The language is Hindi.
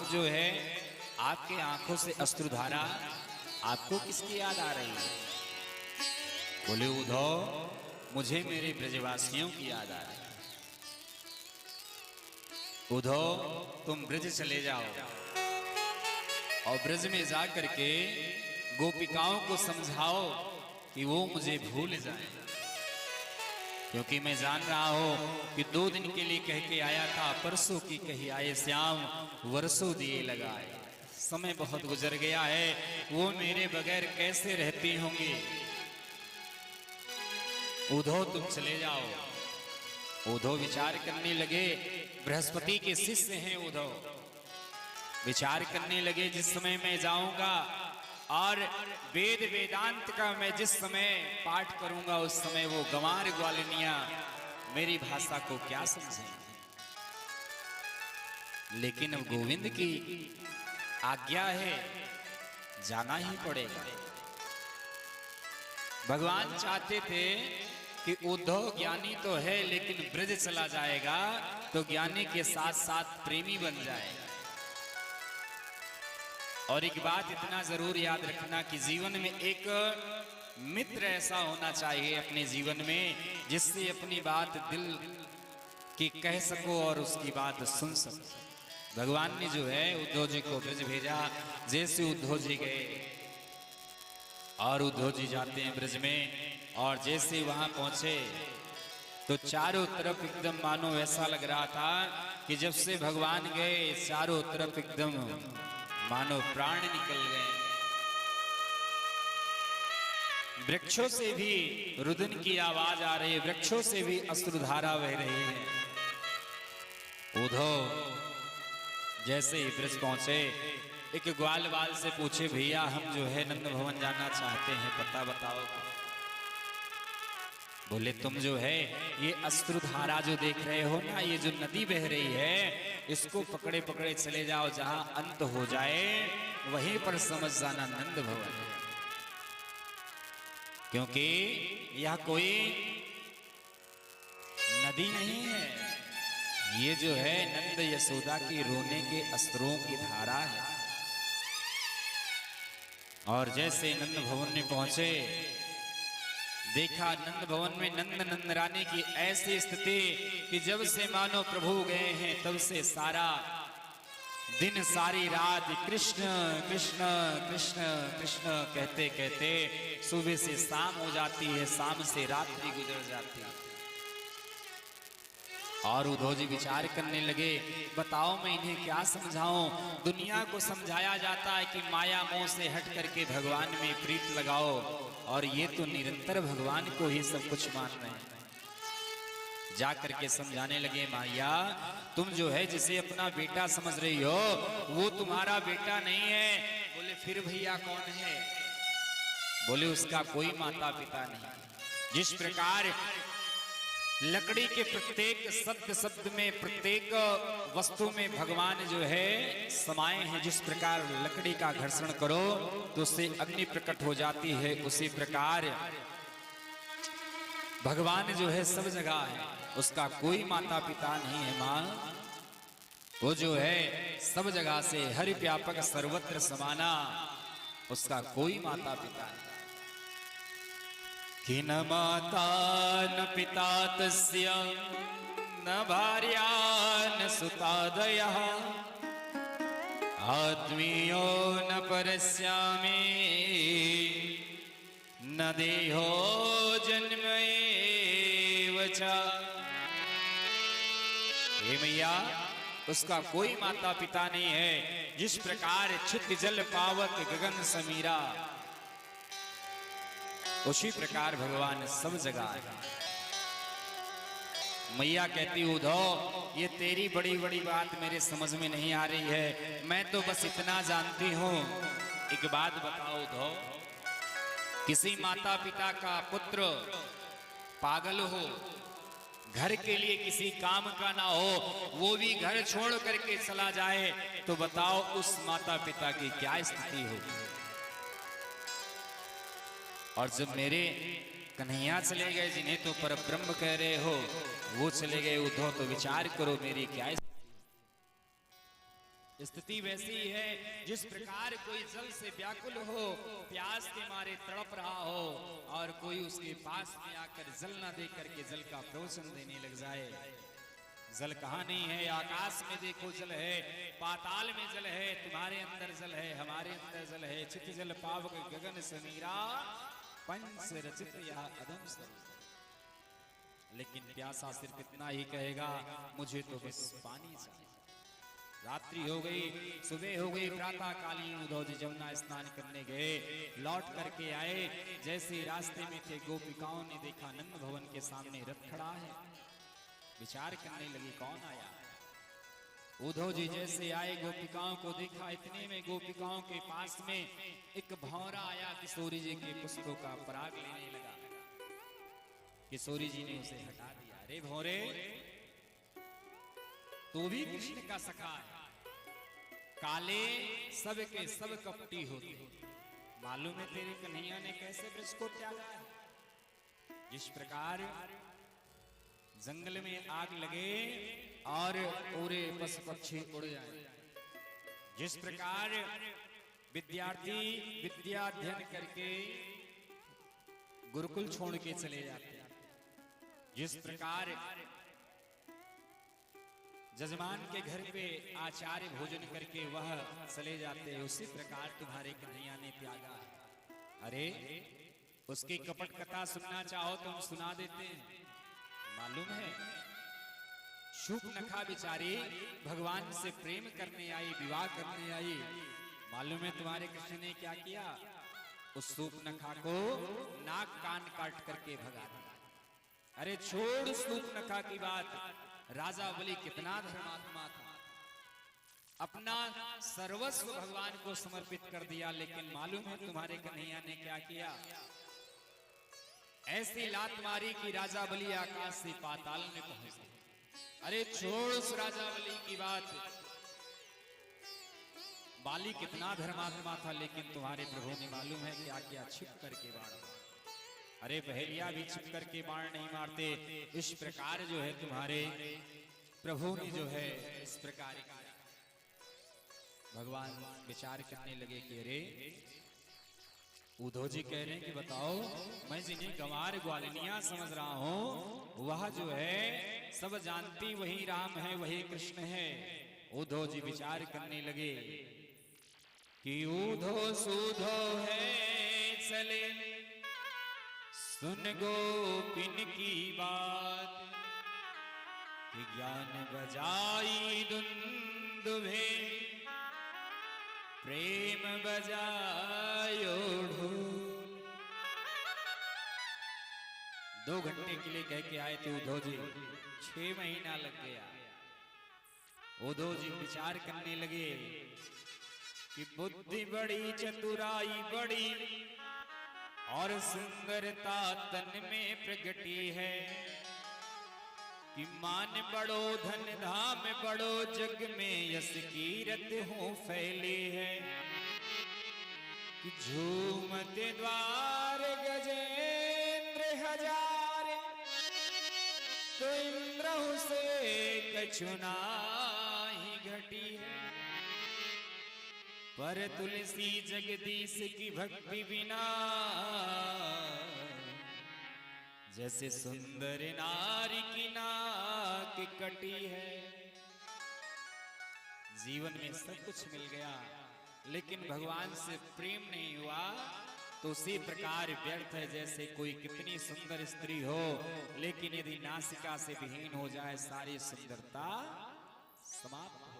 जो है आपके आंखों से अश्रुधारा आपको किसकी याद आ रही है? बोले उद्धव मुझे मेरे ब्रजवासियों की याद आ रही है। उद्धव तुम ब्रज चले जाओ और ब्रज में जा करके गोपिकाओं को समझाओ कि वो मुझे भूल जाए, क्योंकि मैं जान रहा हूं कि 2 दिन के लिए कह के आया था, परसों की कही आए श्याम वर्षों दिए लगाए। समय बहुत गुजर गया है, वो मेरे बगैर कैसे रहती होंगी। उद्धव तुम चले जाओ। उद्धव विचार करने लगे, बृहस्पति के शिष्य हैं उद्धव। विचार करने लगे जिस समय मैं जाऊंगा और वेद वेदांत का मैं जिस समय पाठ करूंगा उस समय वो गंवार ग्वालिनिया मेरी भाषा को क्या समझेंगे। लेकिन अब गोविंद की आज्ञा है, जाना ही पड़ेगा। भगवान चाहते थे कि उद्धव ज्ञानी तो है लेकिन ब्रज चला जाएगा तो ज्ञानी के साथ साथ प्रेमी बन जाएगा। और एक बात इतना जरूर याद रखना कि जीवन में एक मित्र ऐसा होना चाहिए अपने जीवन में जिससे अपनी बात दिल की कह सको और उसकी बात सुन सको। भगवान ने जो है उद्धव जी को ब्रज भेजा। जैसे उद्धव जी गए और उद्धव जी जाते हैं ब्रज में, और जैसे वहां पहुंचे तो चारों तरफ एकदम मानो ऐसा लग रहा था कि जब से भगवान गए चारों तरफ एकदम मानो प्राण निकल गए। वृक्षों से भी रुदन की आवाज आ रही है, वृक्षों से भी अश्रुधारा बह रही है। उद्धव जैसे ही ब्रज पहुंचे एक ग्वाल बाल से पूछे, भैया हम जो है नंद भवन जाना चाहते हैं, पता बताओ। बोले तुम जो है ये अश्रुधारा जो देख रहे हो ना, ये जो नदी बह रही है इसको पकड़े पकड़े चले जाओ, जहां अंत हो जाए वहीं पर समझ जाना नंद भवन, क्योंकि यह कोई नदी नहीं है, ये जो है नंद यशोदा की रोने के अश्रुओं की धारा है। और जैसे नंद भवन में पहुंचे देखा नंद भवन में नंद नंदरानी की ऐसी स्थिति कि जब से मानो प्रभु गए हैं तब से सारा दिन सारी रात कृष्ण कृष्ण कृष्ण कृष्ण कहते कहते सुबह से शाम हो जाती है, शाम से रात्रि गुजर जाती है। और उद्धव जी विचार करने लगे, बताओ मैं इन्हें क्या समझाऊं। दुनिया को समझाया जाता है कि माया मोह से हट करके भगवान में प्रीत लगाओ, और ये तो निरंतर भगवान को ही सब कुछ मान रहे हैं। जा करके समझाने लगे, माया तुम जो है जिसे अपना बेटा समझ रही हो वो तुम्हारा बेटा नहीं है। बोले फिर भैया कौन है? बोले उसका कोई माता पिता नहीं। जिस प्रकार लकड़ी के प्रत्येक शब्द में प्रत्येक वस्तु में भगवान जो है समाये हैं, जिस प्रकार लकड़ी का घर्षण करो तो उससे अग्नि प्रकट हो जाती है, उसी प्रकार भगवान जो है सब जगह है, उसका कोई माता पिता नहीं है। मां वो जो है सब जगह से हरि व्यापक सर्वत्र समाना, उसका कोई माता पिता नहीं। कि न माता न पिता तस्य न भार्या न सुतादयः आत्मीयो न परस्यामी न देहो जन्म एव च। हे मैया उसका कोई माता पिता नहीं है। जिस प्रकार छित जल पावक गगन समीरा, उसी प्रकार भगवान सब जगह है। मैया कहती उद्धव ये तेरी बड़ी बड़ी बात मेरे समझ में नहीं आ रही है, मैं तो बस इतना जानती हूं। एक बात बताओ उद्धव, किसी माता पिता का पुत्र पागल हो, घर के लिए किसी काम का ना हो, वो भी घर छोड़ करके चला जाए तो बताओ उस माता पिता की क्या स्थिति होगी। और जब मेरे कन्हैया चले गए जिन्हें तो परब्रह्म कह रहे हो, वो चले गए उद्धव, तो विचार करो मेरी क्या स्थिति वैसी है जिस प्रकार कोई जल से व्याकुल हो, प्यास के मारे तड़प रहा हो, और कोई उसके पास में आकर जल न दे करके जल का प्रवचन देने लग जाए। जल कहाँ नहीं है, आकाश में देखो जल है, पाताल में जल है, तुम्हारे अंदर जल है, हमारे अंदर जल है। चित जल पावक गगन समीरा, पंच रचित या अदम सर। लेकिन प्यासा सिर्फ इतना ही कहेगा, मुझे तो बस पानी चाहिए। रात्रि हो गई, सुबह हो गई, प्रातः कालीन उद्धव जी जमुना स्नान करने गए। लौट करके आए, जैसे रास्ते में थे गोपिकाओं ने देखा नंद भवन के सामने रथ खड़ा है। विचार करने लगी कौन आया। उद्धव जी जैसे आए, गोपिकाओं को देखा, इतने में गोपिकाओं के पास में एक भौरा आया, किशोरी जी के पुष्पों का पराग लेने लगा। किशोरी जी ने उसे हटा दिया। अरे भौरे, तो भी कृष्ण का सखा है। काले सब के सब कपटी होते, मालूम है तेरे कन्हैया ने कैसे ब्रज को त्यागा है। जिस प्रकार जंगल में आग लगे और पूरे पशु पक्षी उड़ जाए, जिस प्रकार विद्यार्थी विद्या अध्ययन करके गुरुकुल छोड़ के चले जाते हैं, जिस प्रकार जजमान के घर पे आचार्य भोजन करके वह चले जाते हैं, उसी प्रकार तुम्हारे कन्हैया ने त्यागा है। अरे उसकी कपट कथा सुनना चाहो तो हम सुना देते हैं। मालूम है शूर्पणखा बिचारी भगवान से प्रेम करने आई, विवाह करने आई। मालूम है तुम्हारे कृष्ण ने क्या किया, उस शूर्पणखा को नाक कान काट करके भगा दिया। अरे छोड़ शूर्पणखा की बात, राजा बलि कितना धर्मात्मा था, अपना सर्वस्व भगवान को समर्पित कर दिया। लेकिन मालूम है तुम्हारे कन्हैया ने क्या किया, ऐसी लात मारी कि राजा बलि आकाश से पाताल में पहुंच गया। अरे छोड़ उस राजा बलि की बात, बाली कितना धर्मात्मा था, लेकिन तुम्हारे प्रभु ने मालूम है क्या किया, छिप करके बाण। अरे बहेलिया भी छिप करके बाण नहीं मारते। इस प्रकार जो है तुम्हारे प्रभु ने जो है इस प्रकार किया। भगवान विचार करने लगे कि अरे उद्धव जी कह रहे हैं कि बताओ, मैं जिन्हें गंवार ग्वालिनिया समझ रहा हूं, वह जो है सब जानती वही राम है, वही कृष्ण है। उद्धव जी विचार करने लगे कि उद्धव सुधो है चले, सुन गोपिन की बात, कि ज्ञान बजाई दुंदुभे, प्रेम बजायो ढोल। 2 घंटे के लिए कह के आए थे उद्धव जी, 6 महीना लग गया। उद्धव जी विचार करने लगे कि बुद्धि बड़ी, चतुराई बड़ी, और सुंदरता तन में प्रगटी है, कि मान बड़ो धन धाम बड़ो, जग में यश कीरत हो फैली है, कि झूमते द्वार गजेंद्र हजार, तो इंद्र से कछु नाही घटी है। पर तुलसी जगदीश की भक्ति बिना, जैसे सुंदर नारी की नाक कटी है। जीवन में सब कुछ मिल गया, लेकिन भगवान से प्रेम नहीं हुआ तो उसी प्रकार व्यर्थ है। जैसे कोई कितनी सुंदर स्त्री हो, लेकिन यदि नासिका से विहीन हो जाए, सारी सुंदरता समाप्त